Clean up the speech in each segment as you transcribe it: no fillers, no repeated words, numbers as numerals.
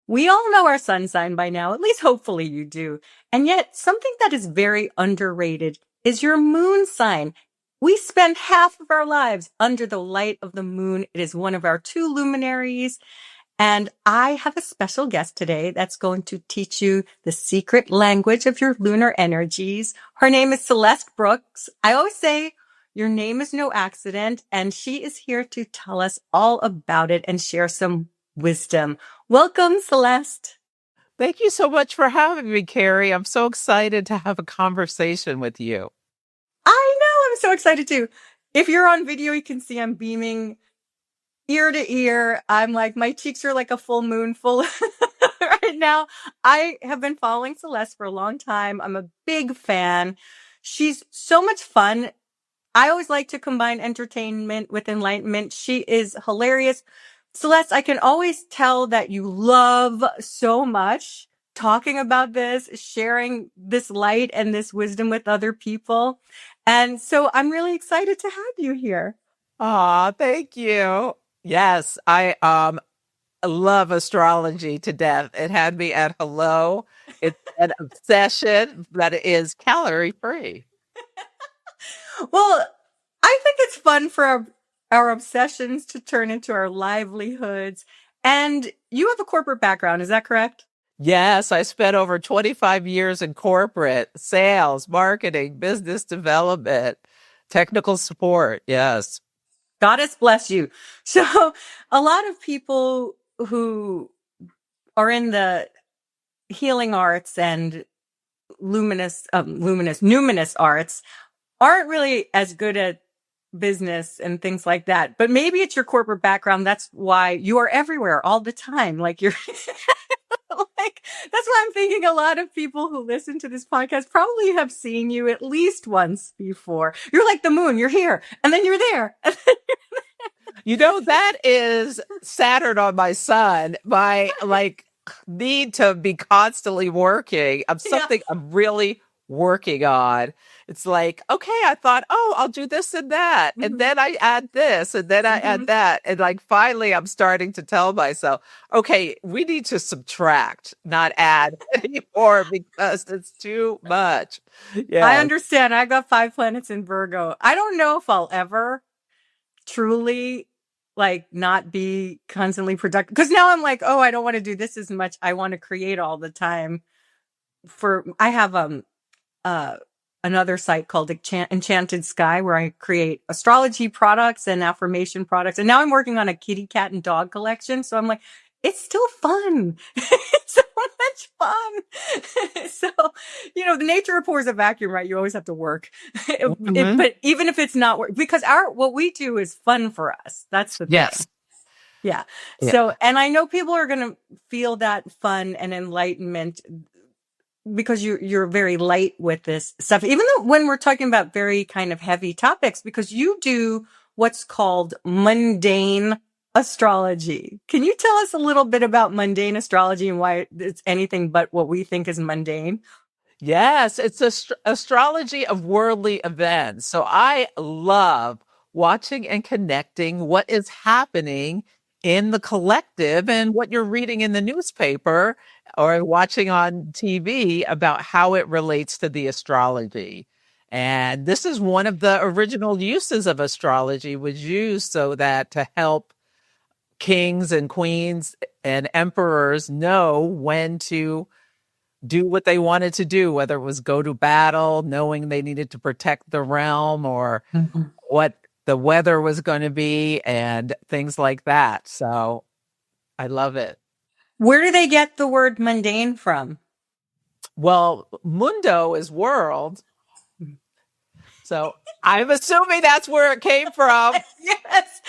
We all know our sun sign by now, at least hopefully you do. And yet, something that is very underrated is your moon sign. We spend half of our lives under the light of the moon. It is one of our two luminaries. And I have a special guest today that's going to teach you the secret language of your lunar energies. Her name is Celeste Brooks. I always say your name is no accident, and she is here to tell us all about it and share some wisdom. Welcome, Celeste. Thank you so much for having me, Kari. I'm so excited to have a conversation with you. I know, I'm so excited too. If you're on video, you can see I'm beaming ear to ear. I'm like, my cheeks are like a full moon full right now. I have been following Celeste for a long time. I'm a big fan. She's so much fun. I always like to combine entertainment with enlightenment. She is hilarious. Celeste, I can always tell that you love so much talking about this, sharing this light and this wisdom with other people. And so I'm really excited to have you here. Aw, thank you. Yes, I love astrology to death. It had me at hello. It's an obsession that is calorie free. Well, I think it's fun for our obsessions to turn into our livelihoods. And you have a corporate background, is that correct? Yes, I spent over 25 years in corporate sales, marketing, business development, technical support. Yes. Goddess bless you. So a lot of people who are in the healing arts and numinous arts aren't really as good at business and things like that. But maybe it's your corporate background. That's why you are everywhere all the time. Like you're like, that's why I'm thinking a lot of people who listen to this podcast probably have seen you at least once before. You're like the moon. You're here and then you're there. That is Saturn on my sun. My need to be constantly working. I'm Yeah. something I'm really working on. It's like, okay, I thought, oh, I'll do this and that. And then I add this and then I add that. And like finally I'm starting to tell myself, okay, we need to subtract, not add anymore because it's too much. Yeah. I understand. I got 5 planets in Virgo. I don't know if I'll ever truly like not be constantly productive because now I'm like, oh, I don't want to do this as much. I want to create all the time. I have another site called Enchanted Sky where I create astrology products and affirmation products. And now I'm working on a kitty, cat, and dog collection. So I'm like, it's still fun. It's so much fun. So, the nature pours a vacuum, right? You always have to work. But even if it's not work, because what we do is fun for us. That's the thing. Yes. Yeah. So, and I know people are going to feel that fun and enlightenment because you're very light with this stuff, even though when we're talking about very kind of heavy topics, because you do what's called mundane astrology. Can you tell us a little bit about mundane astrology and why it's anything but what we think is mundane? Yes, it's astrology of worldly events. So I love watching and connecting what is happening in the collective and what you're reading in the newspaper or watching on TV about how it relates to the astrology. And this is one of the original uses of astrology was used so that to help kings and queens and emperors know when to do what they wanted to do, whether it was go to battle, knowing they needed to protect the realm or what the weather was going to be and things like that. So I love it. Where do they get the word mundane from? Well, mundo is world. So I'm assuming that's where it came from. Yes.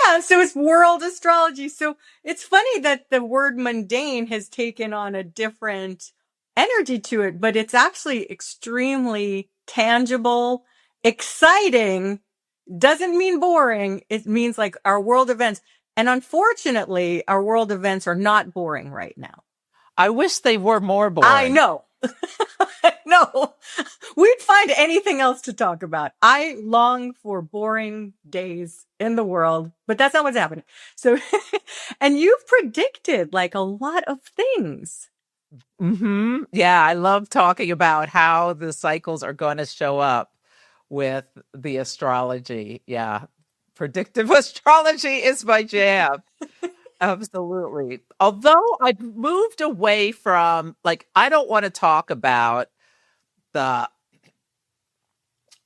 Yeah. So it's world astrology. So it's funny that the word mundane has taken on a different energy to it, but it's actually extremely tangible, exciting, doesn't mean boring. It means like our world events. And unfortunately, our world events are not boring right now. I wish they were more boring. I know. No, we'd find anything else to talk about. I long for boring days in the world, but that's not what's happening. So, and you've predicted like a lot of things. Yeah, I love talking about how the cycles are going to show up with the astrology. Yeah. Predictive astrology is my jam. Absolutely. Although I've moved away from, like, I don't want to talk about the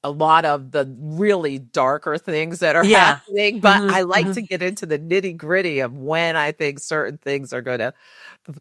a lot of the really darker things that are Yeah. happening, but I like to get into the nitty gritty of when I think certain things are going to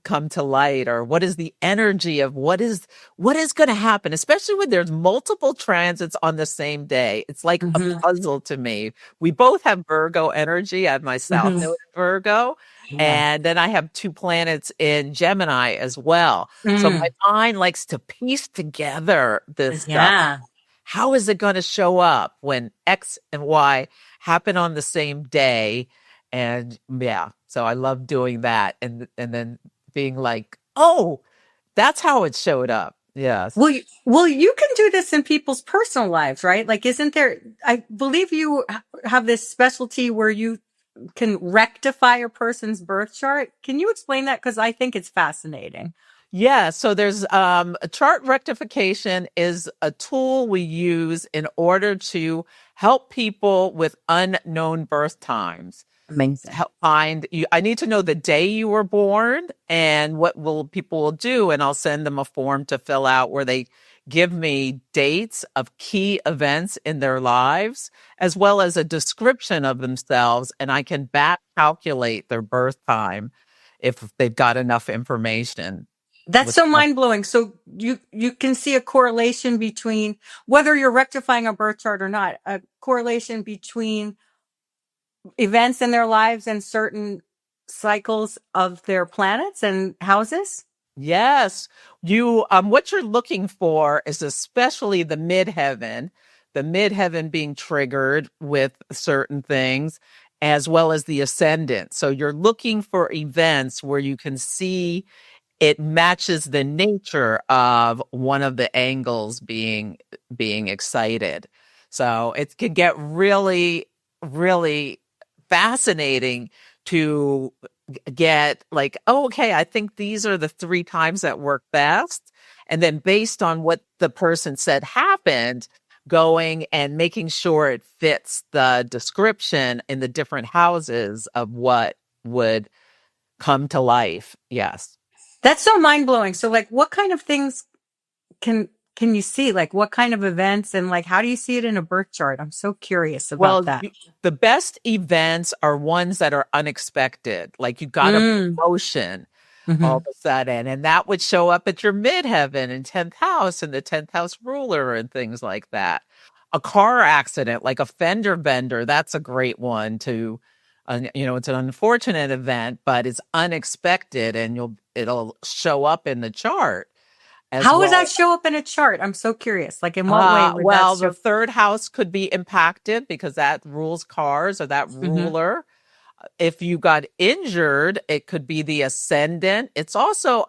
come to light, or what is the energy of what is going to happen, especially when there's multiple transits on the same day. It's like a Hmm. puzzle to me. We both have Virgo energy. I have my South Hmm. Node in Virgo, Yeah. and then I have two planets in Gemini as well. So my Mm. mind likes to piece together this stuff. Yeah. How is it going to show up when X and Y happen on the same day? And yeah, so I love doing that, and then being like, oh, that's how it showed up. Yes. Well, you can do this in people's personal lives, right? Like, isn't there, I believe you have this specialty where you can rectify a person's birth chart. Can you explain that? Because I think it's fascinating. Yeah, so there's a chart rectification is a tool we use in order to help people with unknown birth times. Amazing. Help find you. I need to know the day you were born and what will people will do, and I'll send them a form to fill out where they give me dates of key events in their lives as well as a description of themselves, and I can back calculate their birth time if they've got enough information That's with so mind blowing. So you can see a correlation between whether you're rectifying a birth chart or not, a correlation between events in their lives and certain cycles of their planets and houses. Yes. You what you're looking for is especially the midheaven being triggered with certain things, as well as the ascendant. So you're looking for events where you can see it matches the nature of one of the angles being excited. So it can get really, really fascinating to get like, oh, okay, I think these are the three times that work best. And then based on what the person said happened, going and making sure it fits the description in the different houses of what would come to life. Yes. That's so mind blowing. So like what kind of things can you see? Like what kind of events and like how do you see it in a birth chart? I'm so curious about Well, that. the best events are ones that are unexpected. Like you got a Mm. promotion all of Hmm. a sudden, and that would show up at your midheaven and 10th house and the 10th house ruler and things like that. A car accident, like a fender bender, that's a great one to, it's an unfortunate event, but it's unexpected and it'll show up in the chart as How would well. that show up in a chart? I'm so curious. Like in what way would that Well, the show? third house could be impacted because that rules cars or that Hmm. ruler. If you got injured, it could be the ascendant. It's also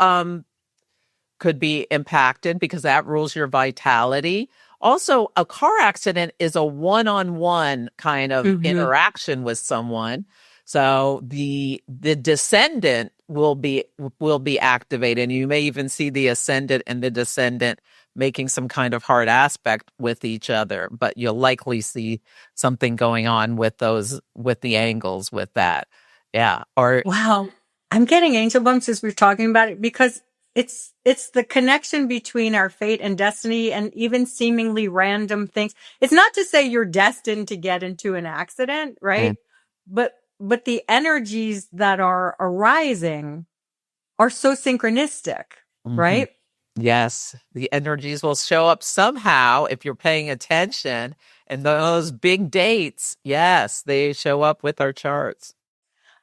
could be impacted because that rules your vitality. Also, a car accident is a one-on-one kind of Hmm. interaction with someone. So the descendant will be activated. And you may even see the ascendant and the descendant making some kind of hard aspect with each other, but you'll likely see something going on with with the angles with that. Yeah. Or Wow. I'm getting angel bumps as we're talking about it because it's the connection between our fate and destiny and even seemingly random things. It's not to say you're destined to get into an accident, right? But the energies that are arising are so synchronistic, Mhm. right? Yes, the energies will show up somehow if you're paying attention. And those big dates, yes, they show up with our charts.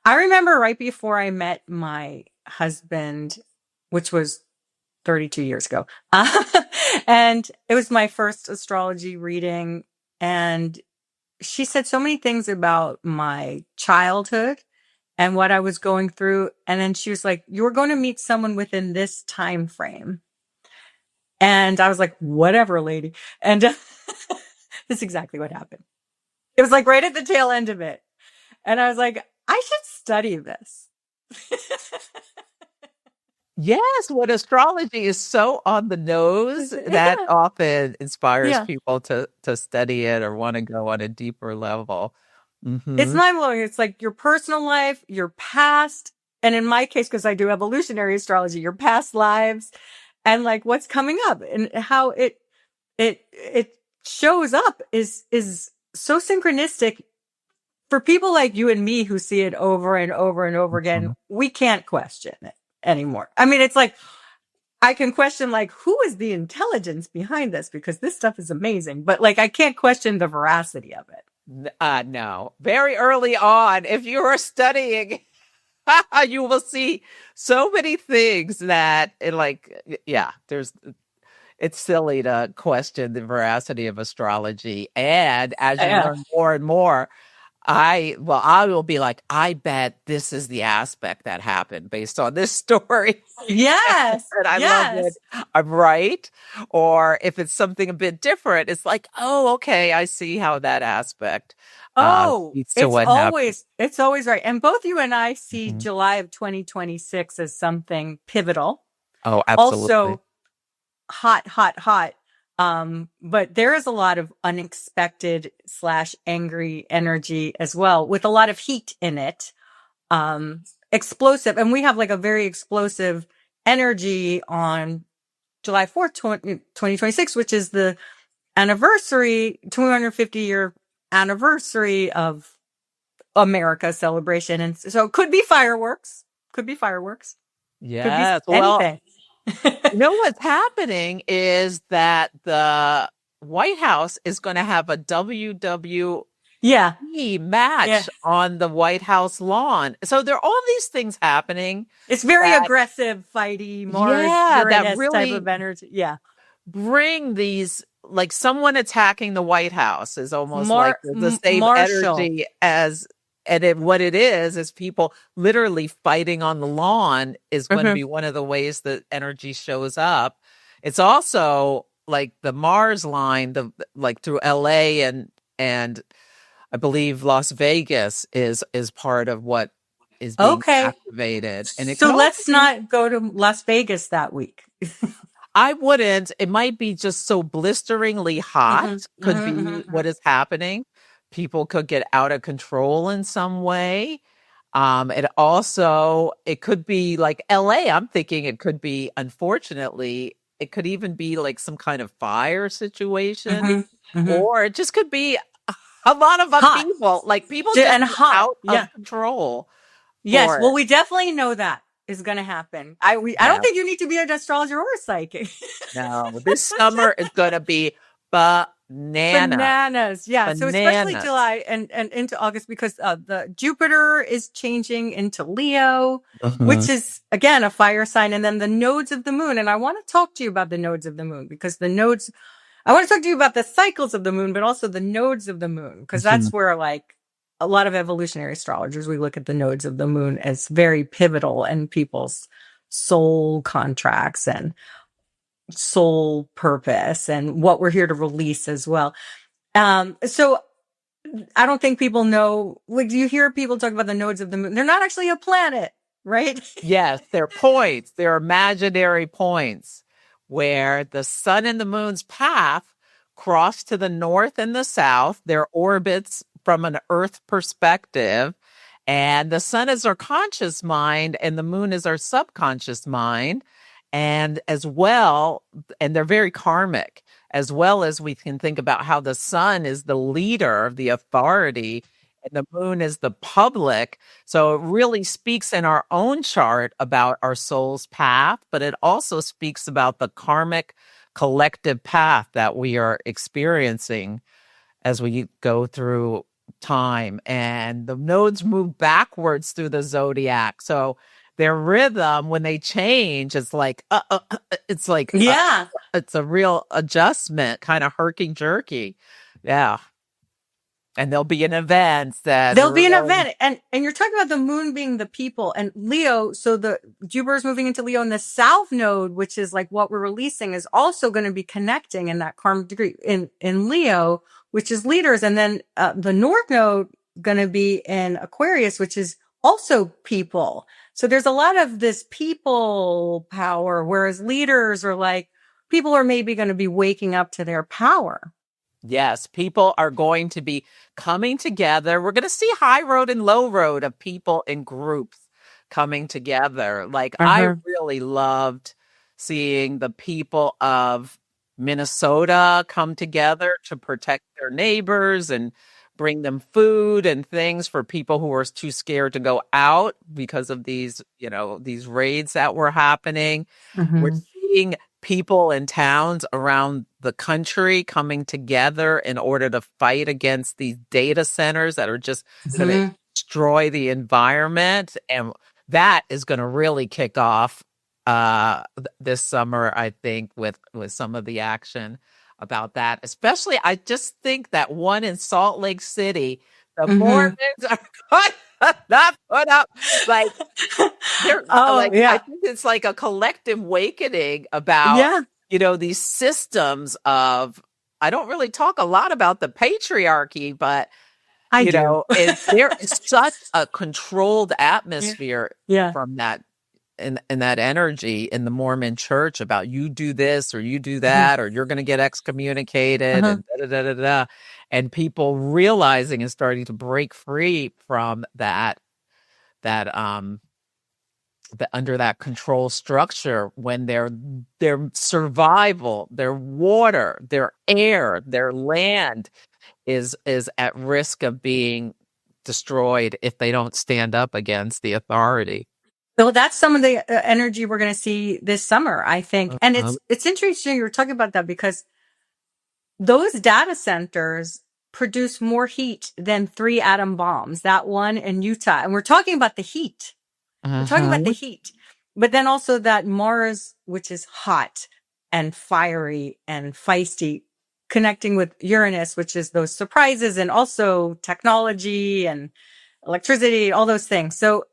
I remember right before I met my husband, which was 32 years ago. And it was my first astrology reading. And she said so many things about my childhood and what I was going through. And then she was like, you're going to meet someone within this time frame. And I was like, whatever, lady. And this is exactly what happened. It was like right at the tail end of it. And I was like, I should study this. Yes, what astrology is so on the nose that Yeah. often inspires Yeah. people to study it or want to go on a deeper level. It's Hmm. mind blowing. It's like your personal life, your past, and in my case, because I do evolutionary astrology, your past lives, and like what's coming up and how it shows up is so synchronistic for people like you and me who see it over and over and over again. We can't question it anymore. I mean, it's like I can question like who is the intelligence behind this because this stuff is amazing, but like I can't question the veracity of it. No, very early on, if you are studying, you will see so many things that yeah, it's silly to question the veracity of astrology. And as you Yeah. learn more and more, I will be like, I bet this is the aspect that happened based on this story. Yes. And I love it. Yes. I'm right. Or if it's something a bit different, it's like, oh, okay, I see how that aspect Oh, leads to what happened. it's always right. And both you and I see Mhm. July of 2026 as something pivotal. Oh, absolutely. Also hot, hot, hot. But there is a lot of unexpected slash angry energy as well, with a lot of heat in it. Explosive. And we have like a very explosive energy on July 4th, 2026, which is the anniversary, 250-year anniversary of America celebration. And so it could be fireworks, could be fireworks, could be Yes. Well, anything. you know what's happening is that the White House is going to have a WWE Yeah. Yeah. match on the White House lawn. So there are all these things happening It's very that, aggressive, fighty, Mars, yeah, that Uranus type really of energy. Yeah. bring these, like someone attacking the White House is almost like the same Marshall. energy as, what it is people literally fighting on the lawn is going to Mhm. be one of the ways that energy shows up. It's also like the Mars line, like through LA and I believe Las Vegas is part of what is being Okay. activated. And it So could also let's be, not go to Las Vegas that week. I wouldn't. It might be just so blisteringly hot, Hmm. could Hmm. be Hmm. what is happening. People could get out of control in some way. It could be like LA. I'm thinking it could be, unfortunately, it could even be like some kind of fire situation, Hmm. Hmm. or it just could be a lot of Hot upheaval, like people just and hot. out of Yeah. control Yes. for Well, it. we definitely know that is going to happen. I don't Yeah. think you need to be an astrologer or a psychic. No, this summer is going to be bananas. Bananas. Yeah. So especially Bananas. July and into August because the Jupiter is changing into Leo, which Mhm. is again a fire sign. And then the nodes of the moon. And I want to talk to you about the nodes of the moon because I want to talk to you about the cycles of the moon, but also the nodes of the moon, because Mhm. that's where like a lot of evolutionary astrologers, we look at the nodes of the moon as very pivotal in people's soul contracts and soul purpose and what we're here to release as well. So I don't think people know, like you hear people talk about the nodes of the moon. They're not actually a planet, right? Yes, they're points. They're imaginary points where the sun and the moon's path cross to the north and the south. Their orbits from an Earth perspective. And the sun is our conscious mind, and the moon is our subconscious mind. And as well, and they're very karmic, as well as we can think about how the sun is the leader, the authority, and the moon is the public. So it really speaks in our own chart about our soul's path, but it also speaks about the karmic collective path that we are experiencing as we go through time. And the nodes move backwards through the zodiac. So their rhythm, when they change, it's like, Yeah. it's a real adjustment, kind of herky jerky. Yeah. And there'll be an event that There'll be an really, event, and you're talking about the moon being the people and Leo. So the Jupiter is moving into Leo, and the South Node, which is like what we're releasing, is also going to be connecting in that karmic degree in Leo, which is leaders, and then the North Node going to be in Aquarius, which is also people. So there's a lot of this people power, whereas leaders are like people are maybe going to be waking up to their power. yes, people are going to be coming together. We're going to see high road and low road of people in groups coming together. Like, I Uh-huh. really loved seeing the people of Minnesota come together to protect their neighbors and bring them food and things for people who were too scared to go out because of these, these raids that were happening. We're Mhm. seeing people in towns around the country coming together in order to fight against these data centers that are just going to Mhm. destroy the environment. And that is going to really kick off this summer, I think, with some of the action about that. Especially, I just think that one in Salt Lake City, the Mormons Mhm. are going to not put up, like, they're Oh, like, I yeah. think it's like a collective awakening about, Yeah, these systems of, I don't really talk a lot about the patriarchy, but, I do. there is such a controlled Yeah. atmosphere Yeah. from that, in that energy in the Mormon church about you do this or you do Mhm. that, or you're going to get excommunicated Uh-huh. and da da da da da. And people realizing and starting to break free from that under that control structure, when their survival, their water, their air, their land is at risk of being destroyed if they don't stand up against the authority. So that's some of the energy we're going to see this summer, I think. And Uh-huh. it's interesting you're talking about that because those data centers produce more heat than 3 atom bombs, that one in Utah. And we're talking about the heat. We're talking about the Uh-huh. heat, but then also that Mars, which is hot and fiery and feisty, connecting with Uranus, which is those surprises and also technology and electricity, all those things. So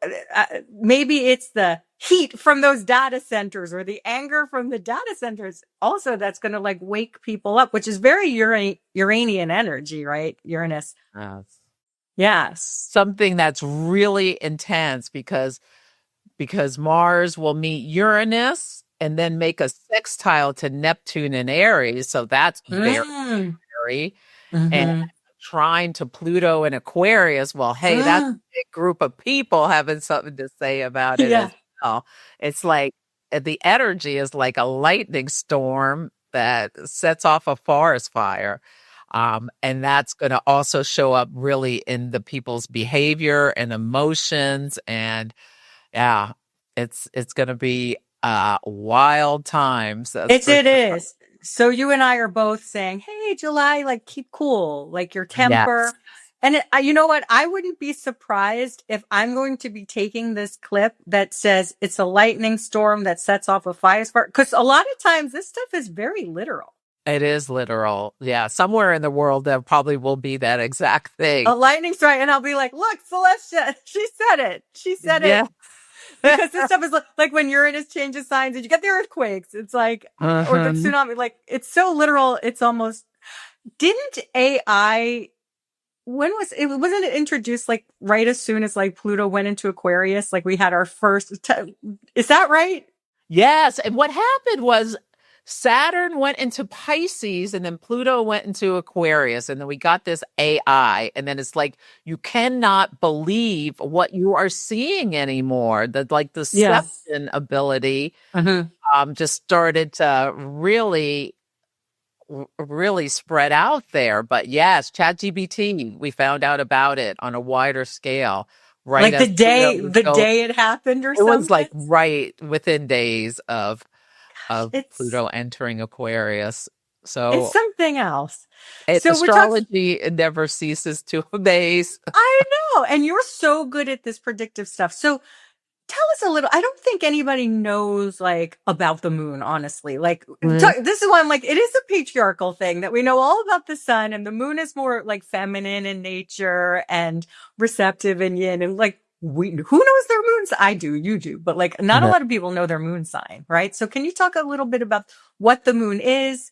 maybe it's the heat from those data centers or the anger from the data centers also that's going to like wake people up, which is very Uranian energy, right? Uranus. Yes. Yes. Something that's really intense because Mars will meet Uranus and then make a sextile to Neptune and Aries. So that's very Mm. scary. And Mm-hmm. trine to Pluto and Aquarius. Well, hey, that's a Mm. big group of people having something to say about it Yeah. as well. It's like the energy is like a lightning storm that sets off a forest fire. And that's going to also show up really in the people's behavior and emotions. And yeah, it's going to be wild times. That's It's for it sure. is. So you and I are both saying, "Hey, July, like keep cool, like your temper." Yes. And you know what? I wouldn't be surprised if I'm going to be taking this clip that says it's a lightning storm that sets off a fire spark. Because a lot of times this stuff is very literal. It is literal. Yeah. Somewhere in the world, there probably will be that exact thing. A lightning strike, and I'll be like, "Look, Celeste, she said it. She said it." Yeah. Because this stuff is like when Uranus changes signs, and you get the earthquakes. It's like, or the Uh-huh. tsunami. Like it's so literal. It's almost. Didn't AI? When was it? Wasn't it introduced like right as soon as like Pluto went into Aquarius? Like we had our first. Is that right? Yes. And what happened was Saturn went into Pisces and then Pluto went into Aquarius. And then we got this AI. And then it's like, you cannot believe what you are seeing anymore. The like Yeah. deception ability Mm-hmm. just started to really spread out there. But yes, ChatGPT, we found out about it on a wider scale right Like as Pluto was the going. day it happened or It was something. like right within days of It's Pluto entering Aquarius. it's So something else. So we're talking. astrology, it never ceases to amaze. I know, and you're so good at this predictive stuff. So tell us a little. I don't think anybody knows like about the moon, honestly. Like Mm. this is why I'm like, it is a patriarchal thing that we know all about the sun, and the moon is more like feminine in nature and receptive and yin, and like who knows their moons? I do, you do, but like not a lot of people know their moon sign, right? So can you talk a little bit about what the moon is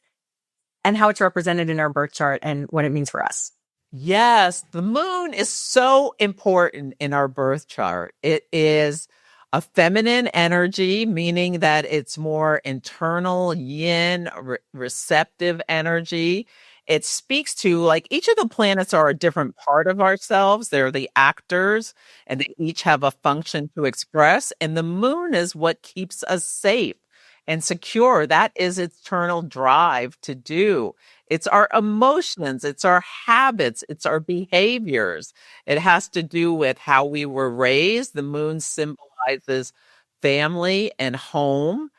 and how it's represented in our birth chart and what it means for us? Yes, the moon is so important in our birth chart. It is a feminine energy, meaning that it's more internal, yin, receptive energy. It speaks to like each of the planets are a different part of ourselves. They're the actors, and they each have a function to express. And the moon is what keeps us safe and secure. That is its eternal drive to do. It's our emotions, it's our habits, it's our behaviors. It has to do with how we were raised. The moon symbolizes family and home,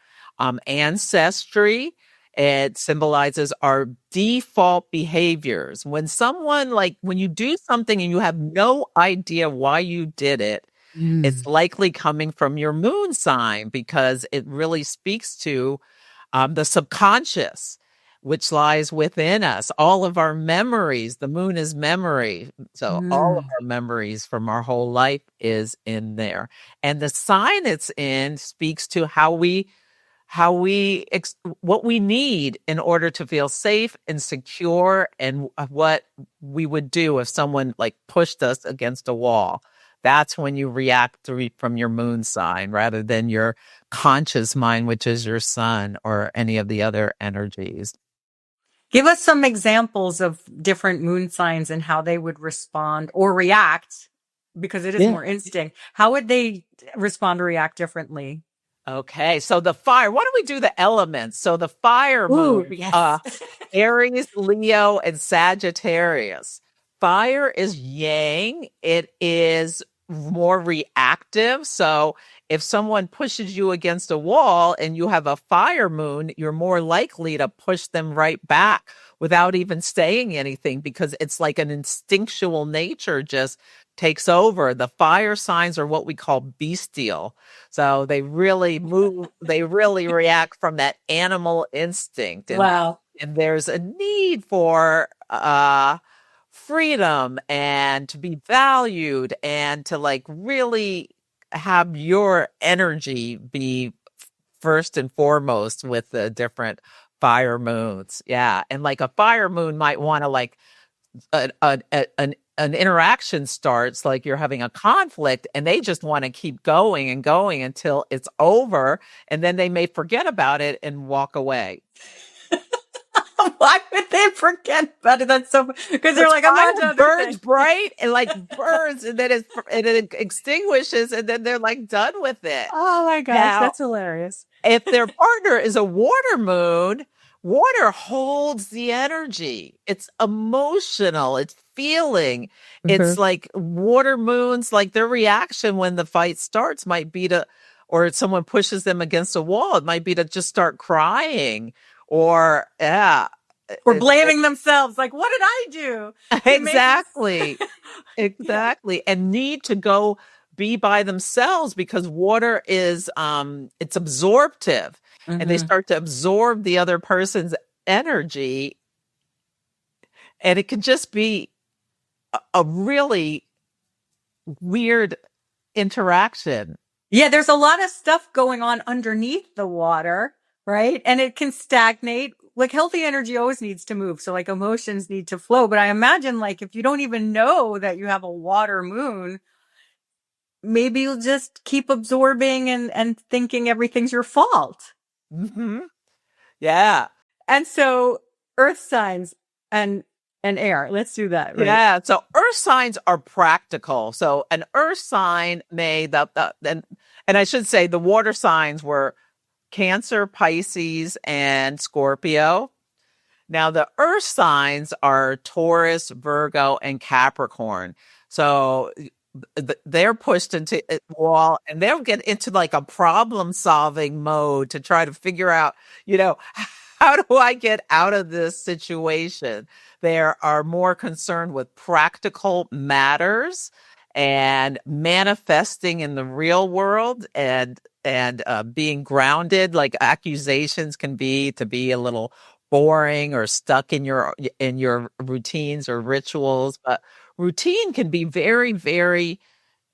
ancestry. It symbolizes our default behaviors. When someone, like, when you do something and you have no idea why you did it, it's likely coming from your moon sign because it really speaks to the subconscious, which lies within us. All of our memories, the moon is memory. So all of Mm. our memories from our whole life is in there. And the sign it's in speaks to what we need in order to feel safe and secure, and what we would do if someone like pushed us against a wall. That's when you react from your moon sign rather than your conscious mind, which is your sun or any of the other energies. Give us some examples of different moon signs and how they would respond or react, because it is Yeah. more instinct. How would they respond or react differently? Okay, so the fire, why don't we do the elements? So the fire Ooh, moon, yes. Aries, Leo, and Sagittarius. Fire is yang. It is more reactive. So if someone pushes you against a wall and you have a fire moon, you're more likely to push them right back without even saying anything because it's like an instinctual nature just takes over. The fire signs are what we call bestial. So they really move, they really react from that animal instinct. Wow. And there's a need for freedom and to be valued and to like really have your energy be first and foremost with the different fire moons. Yeah. And like a fire moon might want to like an interaction starts, like you're having a conflict and they just want to keep going and going until it's over, and then they may forget about it and walk away. Why would they forget about it? That's so, because they're Because like, I'm fire on to other burns things. bright and like burns, and then it extinguishes, and then they're like done with it. Oh my gosh, Now, that's hilarious. if their partner is a water moon, water holds the energy. It's emotional, it's feeling. It's Mhm. like water moons, like their reaction when the fight starts might be to, or if someone pushes them against a wall, it might be to just start crying. Or, yeah, Or blaming themselves. Like, what did I do to make this? exactly. Yeah. Exactly. And need to go be by themselves because water is it's absorptive, and they Hmm. start to absorb the other person's energy, and it can just be a really weird interaction. Yeah, there's a lot of stuff going on underneath the water, right? And it can stagnate. Like healthy energy always needs to move. So like emotions need to flow. But I imagine like if you don't even know that you have a water moon, maybe you'll just keep absorbing and thinking everything's your fault. Hmm. Yeah. And so earth signs and and air. Let's do that, right? Yeah. So earth signs are practical. So an earth sign may and I should say the water signs were Cancer, Pisces, and Scorpio. Now, the earth signs are Taurus, Virgo, and Capricorn. So they're pushed into a wall, and they'll get into like a problem solving mode to try to figure out, you know, how do I get out of this situation? They are more concerned with practical matters and manifesting in the real world, and being grounded. Like accusations can be to be a little boring or stuck in your routines or rituals, but routine can be very, very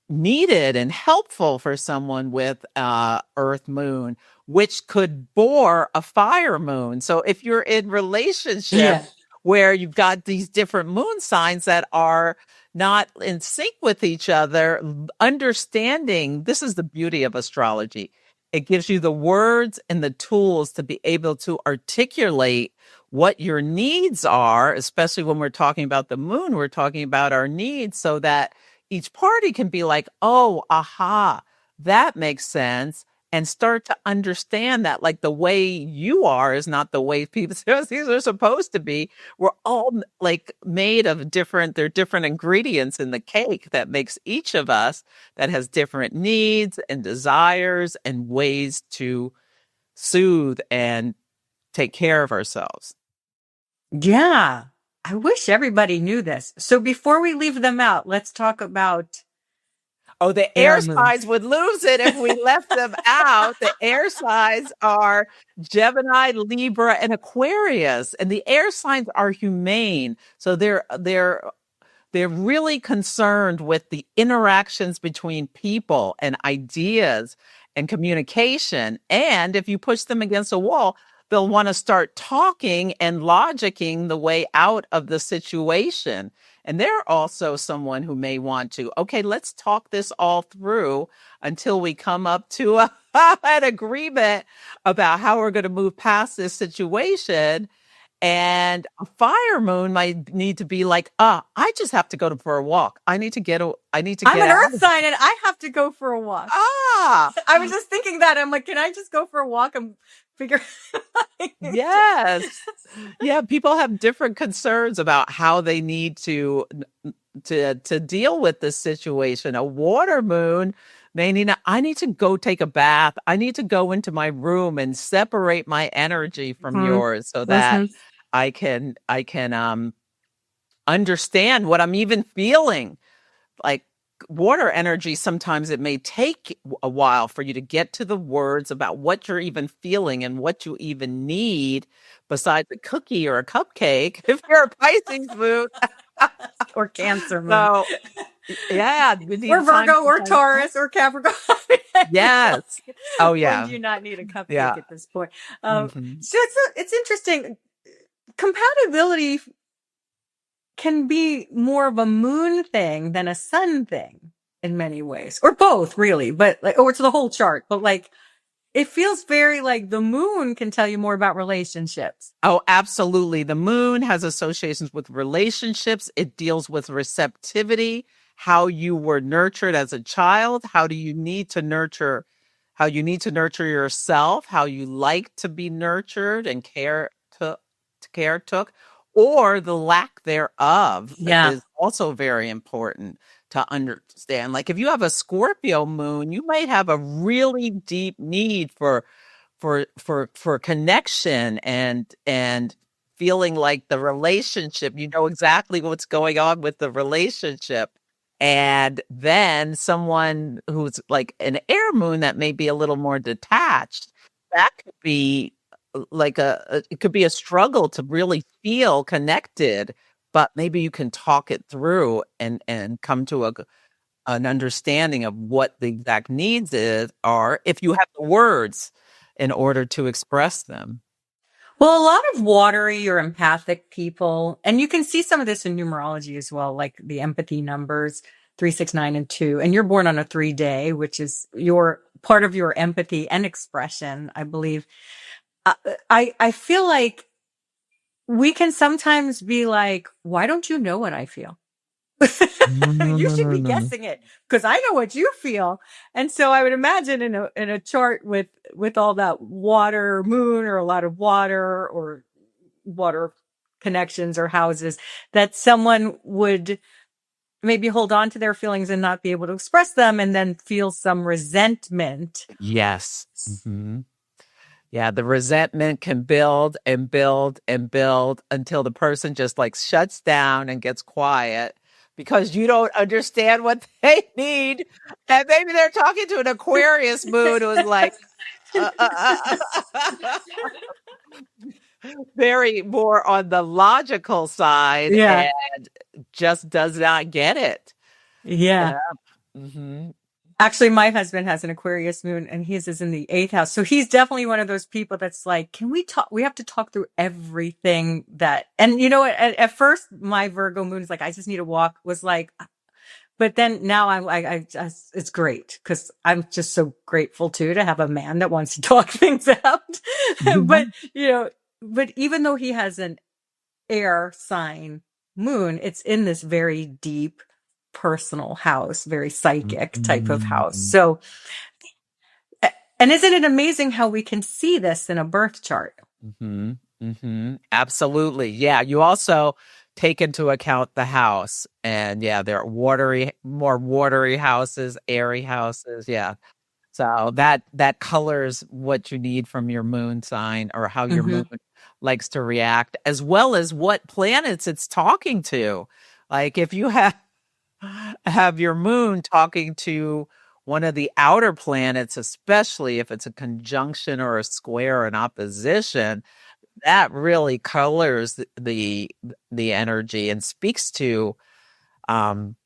needed and helpful for someone with earth moon, which could bore a fire moon. So if you're in relationship Yeah. where you've got these different moon signs that are not in sync with each other, understanding this is the beauty of astrology. It gives you the words and the tools to be able to articulate what your needs are, especially when we're talking about the moon, we're talking about our needs, so that each party can be like, oh, aha, that makes sense. And start to understand that, like, the way you are is not the way people these are supposed to be. We're all like made of there are different ingredients in the cake that makes each of us, that has different needs and desires and ways to soothe and take care of ourselves. Yeah. I wish everybody knew this. So before we leave them out, let's talk about Oh, the air air moons. signs would lose it if we left them out. The air signs are Gemini, Libra, and Aquarius, and the air signs are humane. So they're really concerned with the interactions between people and ideas and communication. And if you push them against a wall, they'll want to start talking and logicking the way out of the situation. And they're also someone who may want to, okay, let's talk this all through until we come up to an agreement about how we're going to move past this situation. And a fire moon might need to be like, I just have to go for a walk. I need to I'm get an out earth of sign and I have to go for a walk. Ah, I was just thinking that. I'm like, can I just go for a walk and figure yes. Yeah, people have different concerns about how they need to deal with this situation. A water moon may need, I need to go take a bath. I need to go into my room and separate my energy from Mhm. yours so that Listen, I can understand what I'm even feeling. Like water energy, sometimes it may take a while for you to get to the words about what you're even feeling and what you even need besides a cookie or a cupcake if you're a Pisces moon. or Cancer moon, So, yeah, we or need time Virgo, or sometimes. Taurus, or Capricorn. Yes. Oh, When yeah. do you not need a cupcake Yeah. at this point? Mhm. So it's interesting. Compatibility can be more of a moon thing than a sun thing in many ways, or both, really. But like, or it's the whole chart. But like, it feels very like the moon can tell you more about relationships. Oh, absolutely. The moon has associations with relationships. It deals with receptivity, how you were nurtured as a child, how you need to nurture yourself, how you like to be nurtured and care took, or the lack thereof Yeah. is also very important to understand. Like if you have a Scorpio moon, you might have a really deep need for connection and feeling like the relationship, you know exactly what's going on with the relationship. And then someone who's like an air moon that may be a little more detached, that could be like it could be a struggle to really feel connected, but maybe you can talk it through and come to an understanding of what the exact needs are if you have the words in order to express them. Well, a lot of watery or empathic people, and you can see some of this in numerology as well, like the empathy numbers 3, 6, 9, and 2. And you're born on a 3 day, which is your part of your empathy and expression, I believe. I, I feel like we can sometimes be like, why don't you know what I feel? No, no, You no, should no, be no. guessing it because I know what you feel. And so I would imagine in a chart with all that water moon or a lot of water or water connections or houses, that someone would maybe hold on to their feelings and not be able to express them and then feel some resentment. Yes. Mhm. Yeah, the resentment can build and build and build until the person just like shuts down and gets quiet because you don't understand what they need. And maybe they're talking to an Aquarius moon who's like, uh, uh, uh, very more on the logical side Yeah. and just does not get it. Yeah. Yeah. Hmm. Actually, my husband has an Aquarius moon and his is in the eighth house. So he's definitely one of those people that's like, can we talk? We have to talk through everything that, and you know, at first my Virgo moon is like, I just need a walk was like, but then now I just, it's great because I'm just so grateful too to have a man that wants to talk things out. Yeah. But, you know, but even though he has an air sign moon, it's in this very deep personal house, very psychic type of house. Mhm. So, and isn't it amazing how we can see this in a birth chart? Mhm. Mhm. Absolutely. Yeah, you also take into account the house and yeah, there are more watery houses, airy houses. Yeah. So that colors what you need from your moon sign or how your Hmm. moon likes to react, as well as what planets it's talking to. Like if you have your moon talking to one of the outer planets, especially if it's a conjunction or a square or an opposition, that really colors the energy and speaks to um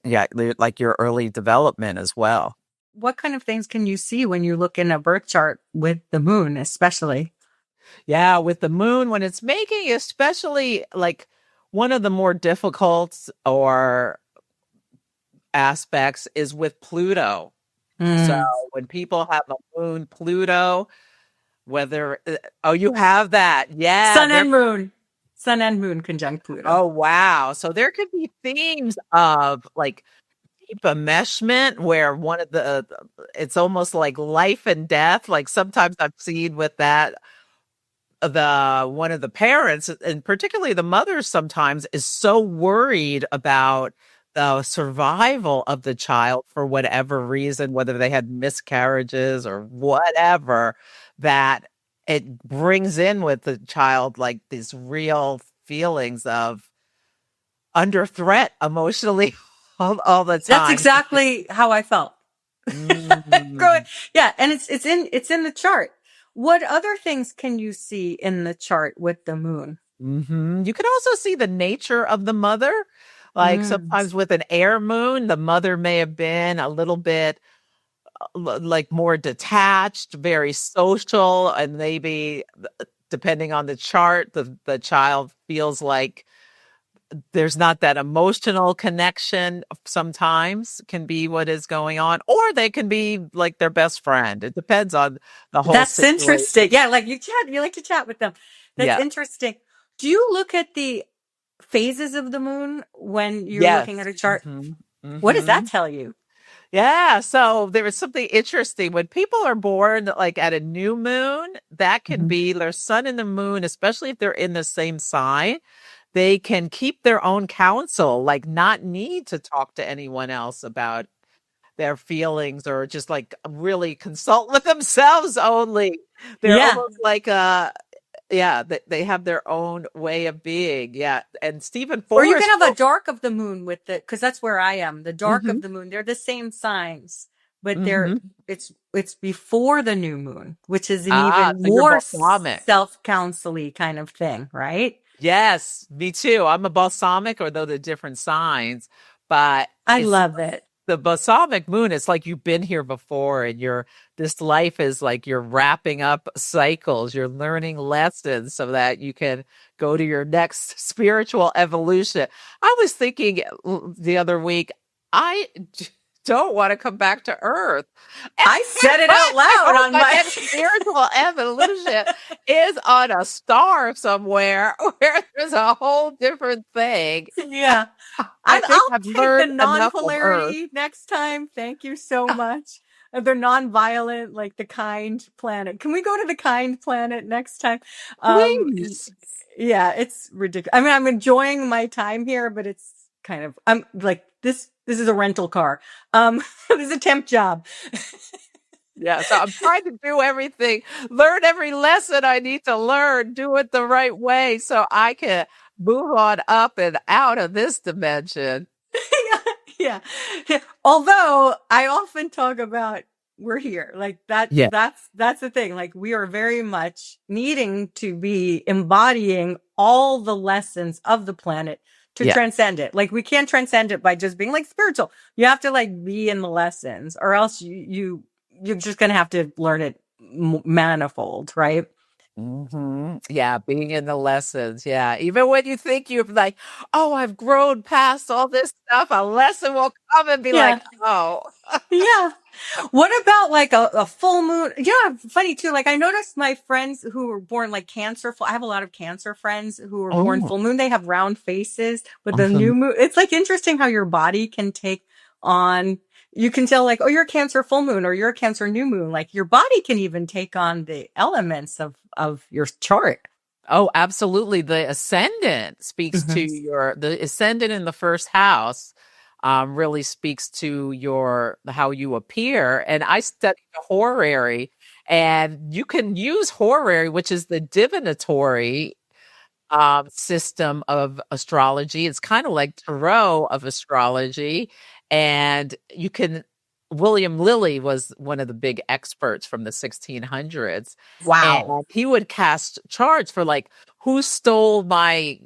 yeah, like your early development as well. What kind of things can you see when you look in a birth chart with the moon, especially? Yeah, with the moon when it's making, especially like one of the more difficult or aspects is with Pluto. So Mm. when people have a moon Pluto, whether oh, you have that. Yeah, Sun there. and moon. Sun and moon conjunct Pluto. Oh, wow. So there could be themes of like deep enmeshment where one of it's almost like life and death. Like sometimes I've seen with that the one of the parents and particularly the mother sometimes is so worried about the survival of the child for whatever reason, whether they had miscarriages or whatever, that it brings in with the child like these real feelings of under threat emotionally all the That's time. exactly how I felt. Growing, Mm. yeah, and it's in the chart. What other things can you see in the chart with the moon? You can also see the nature of the mother. Like Mm. sometimes with an air moon, the mother may have been a little bit like more detached, very social, and maybe depending on the chart, the child feels like there's not that emotional connection sometimes can be what is going on, or they can be like their best friend. It depends on the whole That's situation. interesting. Yeah, like you like to chat with them. That's Yeah. interesting. Do you look at the phases of the moon when you're looking Yes. at a chart? Hmm. What does that Hmm. tell you? Yeah, so there was something interesting. When people are born like at a new moon, that can Mhm. be their sun and the moon, especially if they're in the same sign, they can keep their own counsel, like not need to talk to anyone else about their feelings or just like really consult with themselves only. They're Yeah. almost like yeah, they have their own way of being. Yeah. And Stephen Or you can Forrest have a wrote, dark of the moon with the, because that's where I am. The dark of hmm the moon, they're the same signs, but hmm it's before the new moon, which is an ah, even so you're more balsamic. self-counsel-y kind of thing, right? Yes, me too. I'm a balsamic, or though they're different signs, but I it's love it. the balsamic moon. It's like you've been here before, and this life is like you're wrapping up cycles. You're learning lessons so that you can go to your next spiritual evolution. I was thinking the other week, I don't want to come back to Earth. I said it out I loud hope on my my next spiritual evolution is on a star somewhere where there's a whole different thing. Yeah. I think I'll I've take the learned enough of Earth. non-polarity next time. Thank you so much. They're non-violent, like the kind planet. Can we go to the kind planet next time? Um, Please. yeah, it's ridiculous. I mean, I'm enjoying my time here, but it's kind of, I'm like, this is a rental car. This is a temp job. Yeah, so I'm trying to do everything, learn every lesson I need to learn, do it the right way so I can move on up and out of this dimension. Yeah, yeah. Although I often talk about we're here. Like Yeah. that's the thing. Like we are very much needing to be embodying all the lessons of the planet to Yeah. transcend it. Like we can't transcend it by just being like spiritual. You have to like be in the lessons, or else you're just gonna have to learn it manifold, right? Yeah, being in the lessons. Yeah. Even when you think you're like, oh, I've grown past all this stuff, a lesson will come and be Yeah, like, oh. yeah. What about like a full moon? Yeah, funny too. Like I noticed my friends who were born like Cancer. I have a lot of Cancer friends who were born Oh. full moon. They have round faces, but the Mhm. new moon. It's like interesting how your body can take on. You can tell like, oh, you're a Cancer full moon, or you're a Cancer new moon. Like your body can even take on the elements of your chart. Oh, absolutely. The ascendant speaks to Hmm. the ascendant in the first house, really speaks to how you appear. And I studied horary, and you can use horary, which is the divinatory system of astrology. It's kind of like tarot of astrology. And William Lilly was one of the big experts from the 1600s. And Wow. he would cast charts for like, who stole my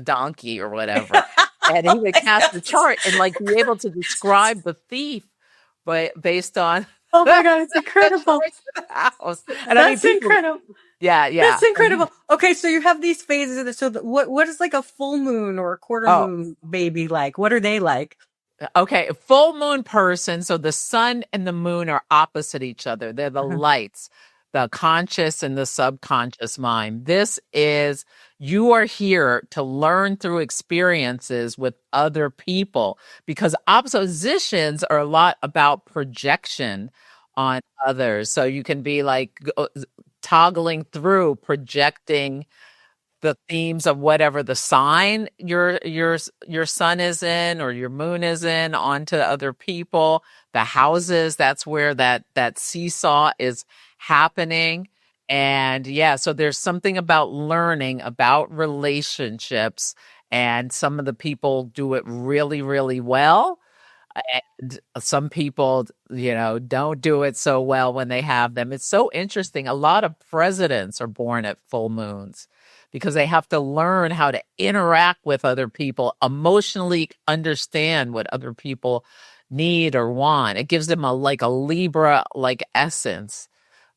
donkey or whatever. And he Oh would my cast the gosh. chart and like be able to describe the thief, but based on Oh my the God, it's incredible. choice of the house. And I mean, That's people, incredible. yeah, yeah. That's incredible. Okay, so you have these phases of this. So what is like a full moon or a quarter Oh, moon baby like? What are they like? okay. A full moon person. So the sun and the moon are opposite each other. They're the Uh-huh. lights, the conscious and the subconscious mind. You are here to learn through experiences with other people, because oppositions are a lot about projection on others. So you can be like toggling through projecting the themes of whatever the sign your sun is in or your moon is in onto other people, the houses. That's where that seesaw is happening. And yeah, so there's something about learning about relationships, and some of the people do it really, really well, and some people, don't do it so well when they have them. It's so interesting. A lot of presidents are born at full moons because they have to learn how to interact with other people, emotionally understand what other people need or want. It gives them a Libra like essence,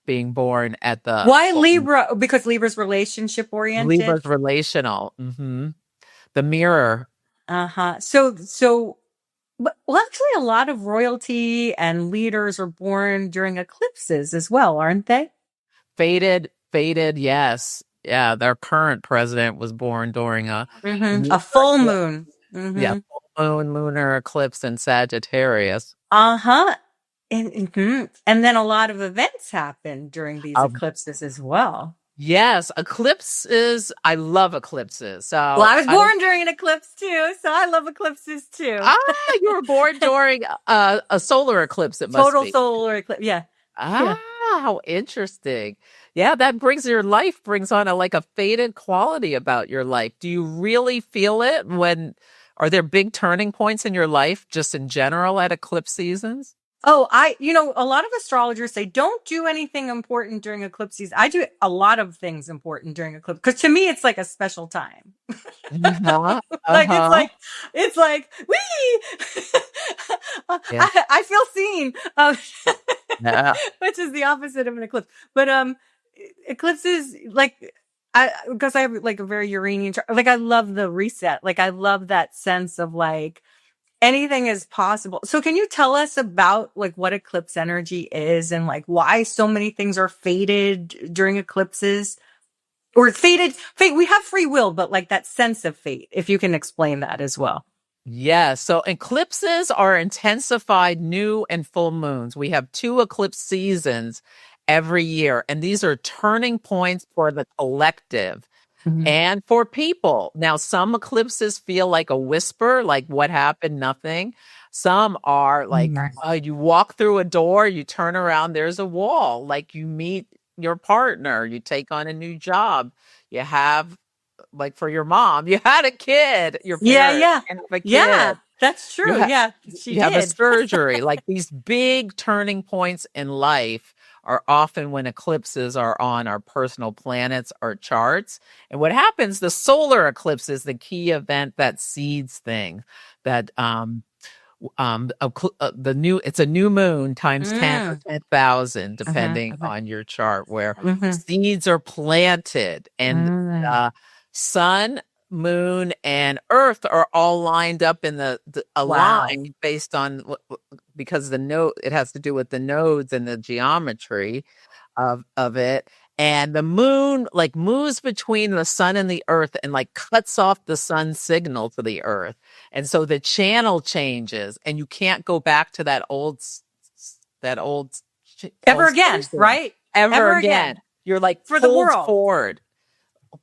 being born at the Why Libra? Because Libra's relationship oriented. Libra's relational. The mirror. Uh-huh. So well, actually a lot of royalty and leaders are born during eclipses as well, aren't they? Faded, yes. Yeah, their current president was born during a Mm-hmm. lunar A full eclipse. moon. Yeah, Mm-hmm. full moon lunar eclipse in Sagittarius. Uh-huh. And then a lot of events happen during these Um, eclipses as well. yes, eclipses. I love eclipses. Well, So I was born during an eclipse too, so I love eclipses too. ah, you were born during a solar eclipse, it must Total be. solar eclipse. Yeah. Ah, Yeah. how interesting. Yeah, that brings on a faded quality about your life. Do you really feel it are there big turning points in your life just in general at eclipse seasons? Oh, a lot of astrologers say don't do anything important during eclipses. I do a lot of things important during eclipse because to me it's like a special time. Uh-huh. Like Uh-huh. it's like wee. Yeah. I feel seen, Yeah. which is the opposite of an eclipse. But eclipses like I because I have like a very Uranian like I love the reset. Like I love that sense of like anything is possible. So can you tell us about like what eclipse energy is and like why so many things are fated during eclipses? Or fate, we have free will, but like that sense of fate, if you can explain that as well. Yeah, so eclipses are intensified new and full moons. We have two eclipse seasons every year, and these are turning points for the collective Mhm. and for people. Now, some eclipses feel like a whisper, like what happened, nothing. Some are like Right. you walk through a door, you turn around, there's a wall, like you meet your partner, you take on a new job, you have like for your mom, you had a kid, your Yeah, parents yeah. have a Yeah, kid. that's You true. have Yeah, she you have a did. surgery. Like these big turning points in life are often when eclipses are on our personal planets or charts. And what happens, the solar eclipse is the key event that seeds things that the new it's a new moon times 10 or Mm. 10,000 Uh-huh, depending uh-huh. on your chart, where Mhm. seeds are planted, and Mm. the sun, moon, and earth are all lined up in the Wow. aligned based on because the node, it has to do with the nodes and the geometry of it. And the moon like moves between the sun and the earth and like cuts off the sun's signal to the earth. And so the channel changes and you can't go back to that Ever old again, station right? ever Ever again. again You're like for the world.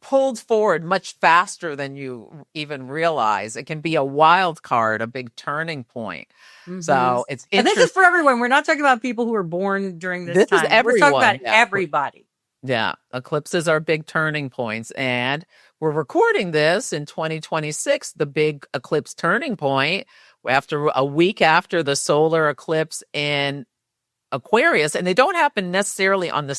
pulled forward much faster than you even realize. It can be a wild card, a big turning point. Hmm. So it's And this is interesting. for everyone. We're not talking about people who were born during this This is time. We're talking about everyone. Yeah. everybody. Yeah, eclipses are big turning points. And we're recording this in 2026, the big eclipse turning point, after a week after the solar eclipse in Aquarius. And they don't happen necessarily on the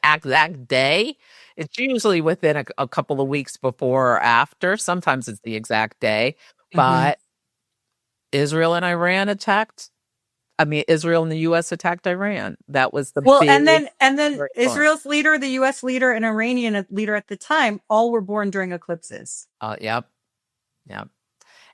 exact day. It's usually within a couple of weeks before or after. Sometimes it's the exact day. Hmm. But Israel and Iran attacked. I mean, Israel and the US attacked Iran. That was the Well, and big then turning point. Israel's leader, the U.S. leader, and Iranian leader at the time all were born during eclipses. Yep. Yep.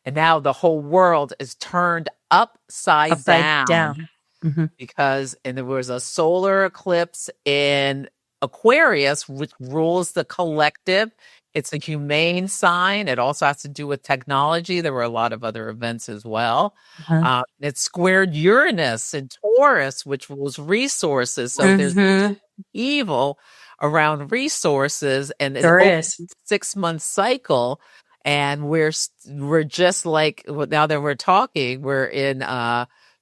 And now the whole world is turned upside Upside down down. Hmm. because and there was a solar eclipse in Aquarius, which rules the collective. It's a humane sign. It also has to do with technology. There were a lot of other events as well. Uh-huh. It squared Uranus in Taurus, which rules resources. So there's Hmm. evil around resources, and it There opens is. 6 month cycle. And we're just like, well, now that we're talking, we're in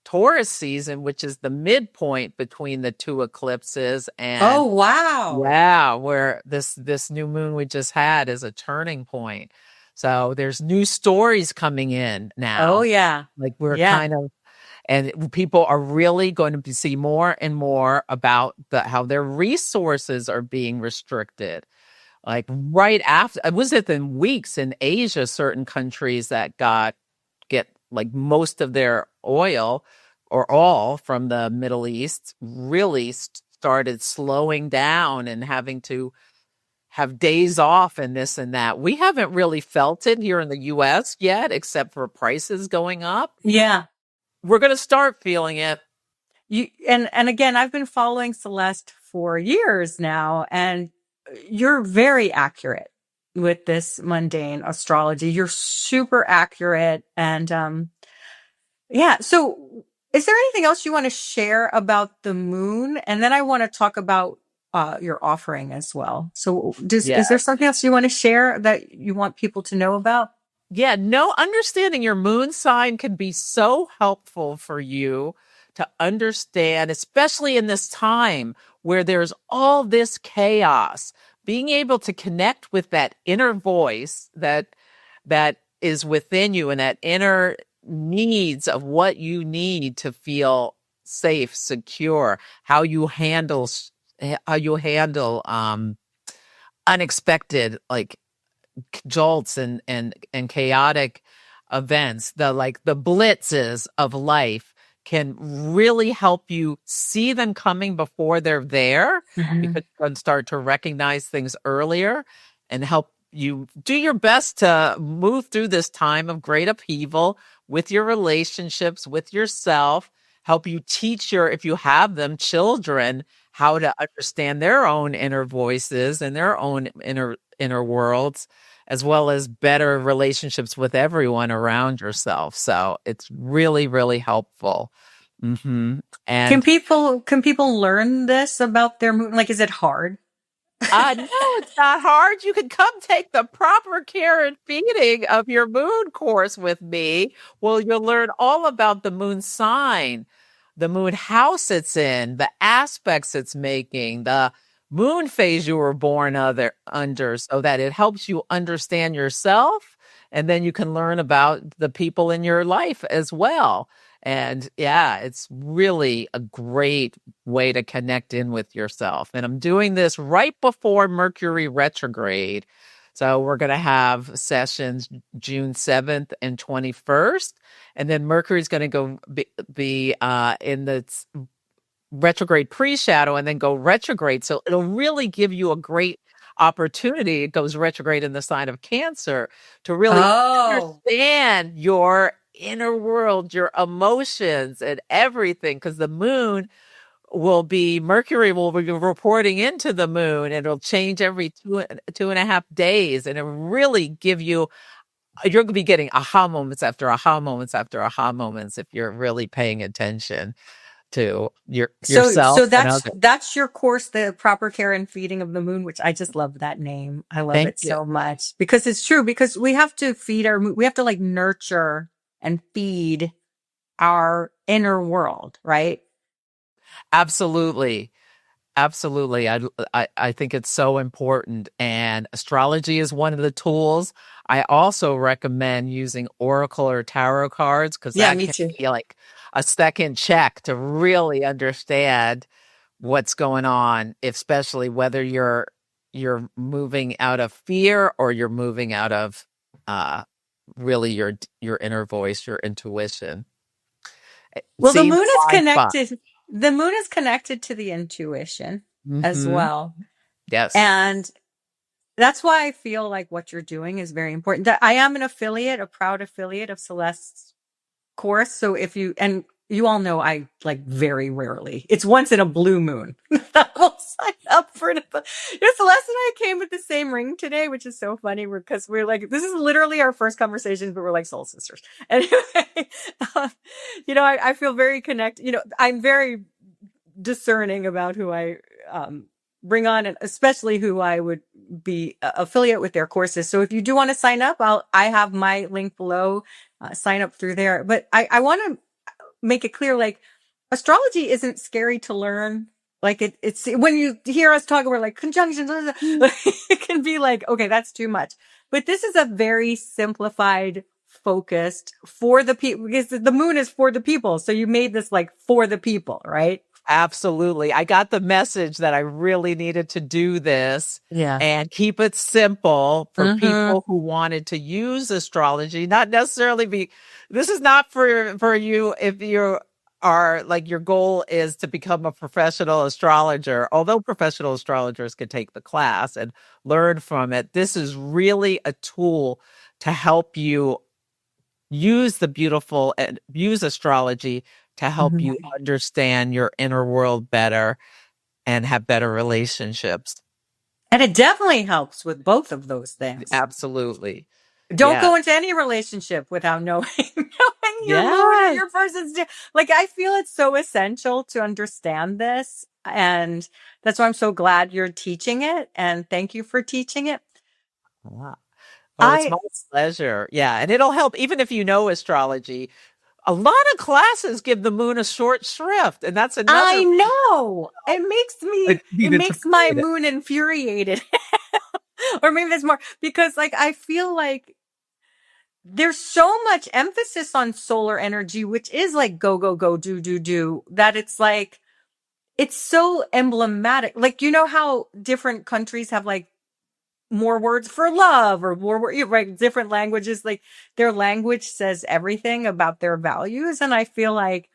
Taurus season, which is the midpoint between the two eclipses. Oh, And wow. yeah, where this new moon we just had is a turning point. So there's new stories coming in Oh, now. yeah. Like we're Yeah. kind of, and people are really going to see more and more about how their resources are being restricted. Like right after, it was within weeks in Asia, certain countries that get like most of their oil or all from the Middle East really started slowing down and having to have days off and this and that. We haven't really felt it here in the US yet, except for prices going up. Yeah. We're going to start feeling it. You and again, I've been following Celeste for years now, and you're very accurate with this mundane astrology. You're super accurate, and yeah. So, is there anything else you want to share about the moon? And then I want to talk about your offering as well. So, Yeah. is there something else you want to share that you want people to know about? Yeah, no, understanding your moon sign can be so helpful for you to understand, especially in this time where there's all this chaos. Being able to connect with that inner voice that is within you and that inner needs of what you need to feel safe, secure, how you handle unexpected like jolts and chaotic events, the blitzes of life can really help you see them coming before they're there, Mhm. because you can start to recognize things earlier and help you do your best to move through this time of great upheaval with your relationships, with yourself, help you teach your, if you have them, children, how to understand their own inner voices and their own inner worlds, as well as better relationships with everyone around yourself. So it's really, really helpful. And Can people learn this about their moon? Like, is it hard? no, it's not hard. You can come take the proper care and feeding of your moon course with me. Well, you'll learn all about the moon sign, the moon house it's in, the aspects it's making, the moon phase you were born under, so that it helps you understand yourself, and then you can learn about the people in your life as well. And yeah, it's really a great way to connect in with yourself. And I'm doing this right before Mercury retrograde. So we're going to have sessions June 7th and 21st. And then Mercury's going to be in the retrograde pre-shadow and then go retrograde. So it'll really give you a great opportunity. It goes retrograde in the sign of Cancer to really understand your inner world, your emotions and everything, because the moon Mercury will be reporting into the moon, and it'll change every 2.5 days, and it'll really give you, you're going to be getting aha moments after aha moments after aha moments if you're really paying attention to yourself. So that's your course, the proper care and feeding of the moon, which I just love that name. I love it so much because it's true, because we have to feed we have to like nurture and feed our inner world, right? Absolutely. Absolutely. I think it's so important. And astrology is one of the tools. I also recommend using Oracle or tarot cards, because that can be like a second check to really understand what's going on, especially whether you're moving out of fear or you're moving out of really your inner voice, your intuition. Well, the moon is connected. The moon is connected to the intuition as well. Yes. And that's why I feel like what you're doing is very important. I am an affiliate, a proud affiliate of Celeste's course. So and you all know I like very rarely, it's once in a blue moon that I'll sign up for it. Celeste and I came with the same ring today, which is so funny because we're like, this is literally our first conversation, but we're like soul sisters. Anyway, I feel very connected. I'm very discerning about who I bring on, and especially who I would be affiliate with their courses. So if you do want to sign up, I have my link below. Sign up through there. But I want to make it clear, like, astrology isn't scary to learn. Like it's when you hear us talk, we're like conjunctions. It can be like, okay, that's too much. But this is a very simplified, focused for the people, because the moon is for the people. So you made this like for the people, right? Absolutely. I got the message that I really needed to do this and keep it simple for people who wanted to use astrology, not necessarily this is not for you if you are like, your goal is to become a professional astrologer, although professional astrologers can take the class and learn from it. This is really a tool to help you use astrology to help you understand your inner world better and have better relationships. And it definitely helps with both of those things. Absolutely. Don't go into any relationship without knowing your moon and your person's. Like, I feel it's so essential to understand this. And that's why I'm so glad you're teaching it. And thank you for teaching it. Wow. Oh, it's my pleasure. Yeah. And it'll help, even if you know astrology. A lot of classes give the moon a short shrift, and that's another. I know. It makes my moon infuriated. Or maybe there's more, because like I feel like there's so much emphasis on solar energy, which is like go, go, go, do, do, do, that it's like, it's so emblematic. Like, you know how different countries have like more words for love or more, right? Different languages, like their language says everything about their values. And I feel like,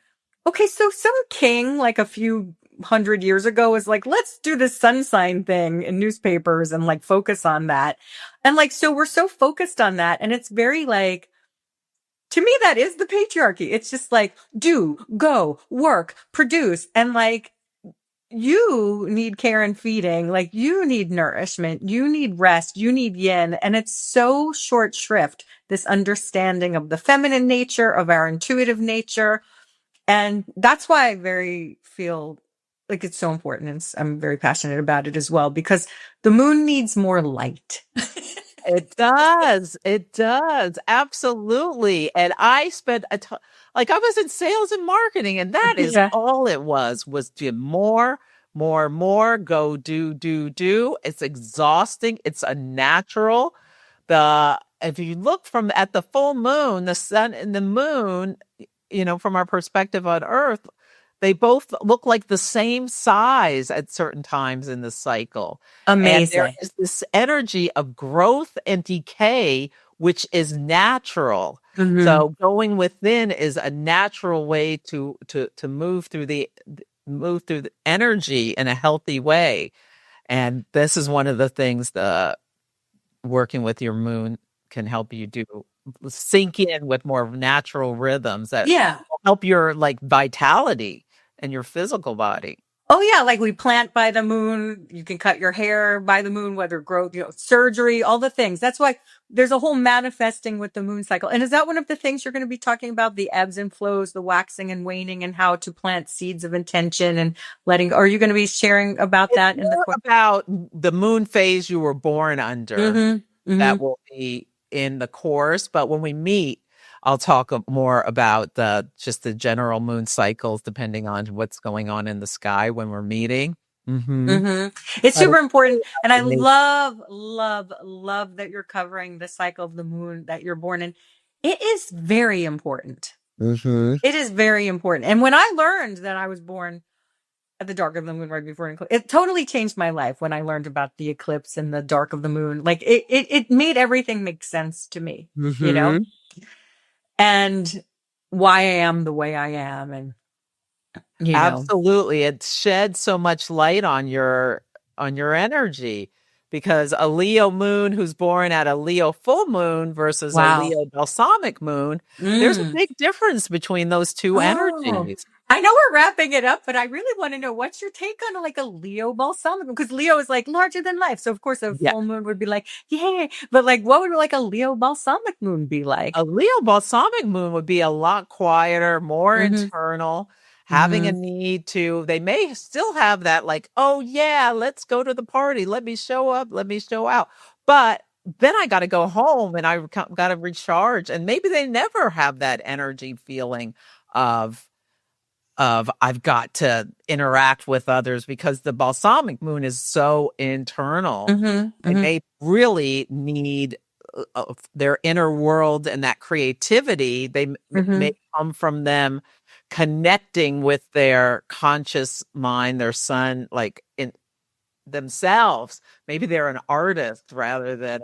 okay, so some king like a few 100 years ago was like, let's do this sun sign thing in newspapers and like focus on that. And like, so we're so focused on that. And it's very like, to me, that is the patriarchy. It's just like, do, go, work, produce. And like, you need care and feeding, like you need nourishment, you need rest, you need yin. And it's so short shrift, this understanding of the feminine nature, of our intuitive nature. And that's why I feel like it's so important. And I'm very passionate about it as well, because the moon needs more light. It does. It does. Absolutely. And I spent like I was in sales and marketing, and that is all it was to more more, more, go, do, do, do. It's exhausting. It's unnatural. If you look from at the full moon, the sun and the moon, from our perspective on Earth, they both look like the same size at certain times in the cycle. And there Amazing. is this energy of growth and decay, which is natural. Mm-hmm. So going within is a natural way to move through the energy in a healthy way. And this is one of the things the working with your moon can help you do, sink in with more natural rhythms that Yeah. will help your like vitality and your physical body. Oh yeah, like we plant by the moon. You can cut your hair by the moon, whether growth, surgery, all the things. That's why there's a whole manifesting with the moon cycle. And is that one of the things you're going to be talking about? The ebbs and flows, the waxing and waning, and how to plant seeds of intention and letting. Are you going to be sharing about It's that in the more course? about the moon phase you were born under. Mm-hmm. Mm-hmm. That will be in the course. But when we meet, I'll talk more about just the general moon cycles, depending on what's going on in the sky when we're meeting. Mm-hmm. Mm-hmm. It's But super it's important. really And I amazing. love, love, love that you're covering the cycle of the moon that you're born in. It is very important. Mm-hmm. It is very important. And when I learned that I was born at the dark of the moon right before an eclipse, it totally changed my life when I learned about the eclipse and the dark of the moon. Like it made everything make sense to me, Mm-hmm. and why I am the way I am. And. Absolutely. It sheds so much light on your energy, because a Leo moon who's born at a Leo full moon versus a Wow. Leo balsamic moon, there's a Mm. big difference between those two Oh, energies. I know we're wrapping it up, but I really want to know what's your take on like a Leo balsamic? Because Leo is like larger than life. So of course a Yeah. full moon would be like, yay. But like what would like a Leo balsamic moon be like? A Leo balsamic moon would be a lot quieter, more Mm-hmm. internal, having a Mm-hmm. need to, they may still have that, like, oh, yeah, let's go to the party. Let me show up. Let me show out. But then I got to go home and I got to recharge. And maybe they never have that energy feeling of, I've got to interact with others, because the balsamic moon is so internal. Mm-hmm. And Mm-hmm. they really need their inner world, and that creativity they Mm-hmm. may come from them connecting with their conscious mind, their sun, like in themselves. Maybe they're an artist rather than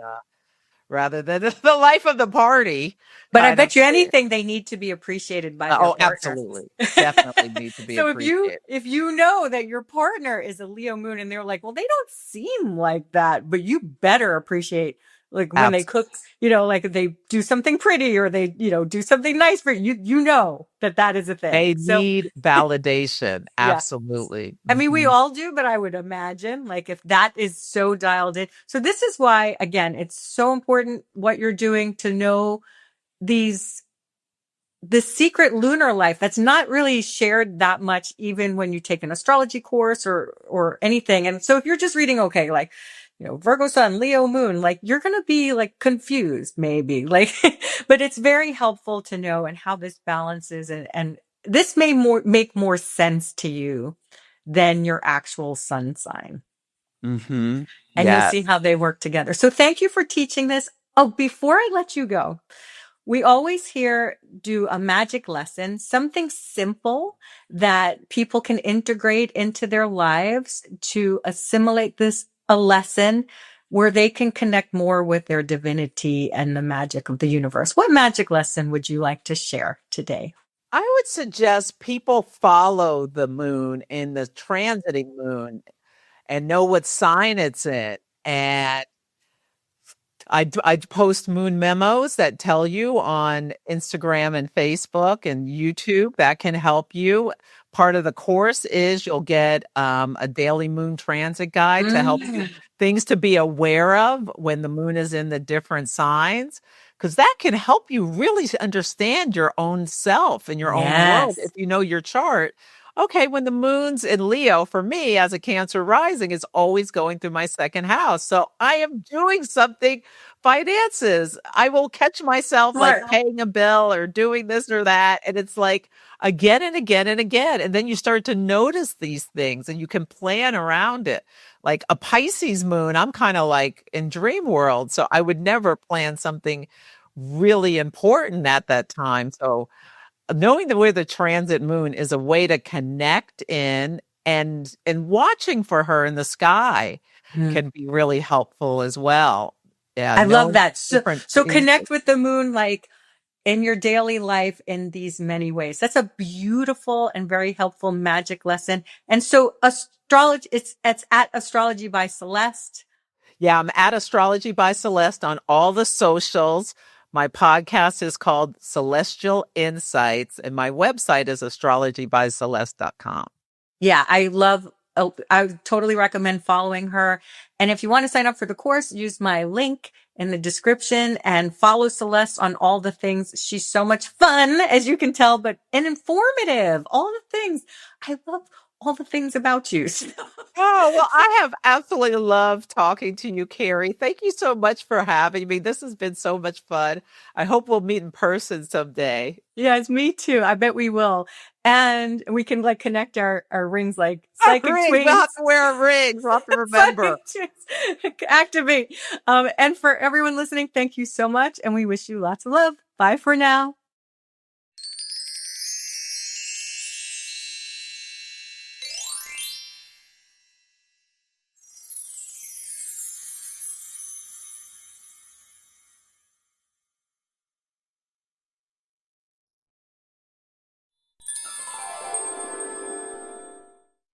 the life of the party But I kind of bet you thing. anything they need to be appreciated by their Oh, partner. absolutely. Definitely need to be So appreciated. if you know that your partner is a Leo moon and they're like, well, they don't seem like that, but you better appreciate like when they cook, Absolutely. like if they do something pretty or they, do something nice for you, you know that is a thing. They So need validation. yeah. Absolutely. I mean, we Mhm. all do, but I would imagine like if that is so dialed in. So this is why, again, it's so important what you're doing to know these the secret lunar life that's not really shared that much, even when you take an astrology course or anything. And so if you're just reading, okay, like, Virgo sun, Leo moon, like you're going to be like confused maybe like, but it's very helpful to know and how this balances and this may make more sense to you than your actual sun sign. Mhm. And you'll Yeah. see how they work together. So thank you for teaching this. Oh, before I let you go, we always here do a magic lesson, something simple that people can integrate into their lives to assimilate a lesson where they can connect more with their divinity and the magic of the universe. What magic lesson would you like to share today? I would suggest people follow the moon in the transiting moon and know what sign it's in. And I post moon memos that tell you on Instagram and Facebook and YouTube that can help you. Part of the course is you'll get a daily moon transit guide to help you, Mm. things to be aware of when the moon is in the different signs, because that can help you really understand your own self and your own world if Yes. you know your chart. Okay, when the moon's in Leo, for me as a Cancer rising, is always going through my second house. So I am doing something finances. I will catch myself like Smart. paying a bill or doing this or that. And it's like again and again and again. And then you start to notice these things and you can plan around it. Like a Pisces moon, I'm kind of like in dream world. So I would never plan something really important at that time. So knowing the way the transit moon is a way to connect in and watching for her in the sky Mm. can be really helpful as well. Yeah, I love knowing that. So, different so things. connect with the moon, like in your daily life in these many ways. That's a beautiful and very helpful magic lesson. And so astrology, it's at Astrology by Celeste. Yeah, I'm at Astrology by Celeste on all the socials. My podcast is called Celestial Insights, and my website is astrologybyceleste.com. Yeah, I totally recommend following her. And if you want to sign up for the course, use my link in the description and follow Celeste on all the things. She's so much fun, as you can tell, but and informative. All the things. I love all the things about you. Oh, well, I have absolutely loved talking to you, Kari. Thank you so much for having me. This has been so much fun. I hope we'll meet in person someday. Yes, me too. I bet we will. And we can like connect our rings like psychic Rings. We'll twins. have to wear rings. We'll have to remember. Psychic twins. Activate. And for everyone listening, thank you so much. And we wish you lots of love. Bye for now.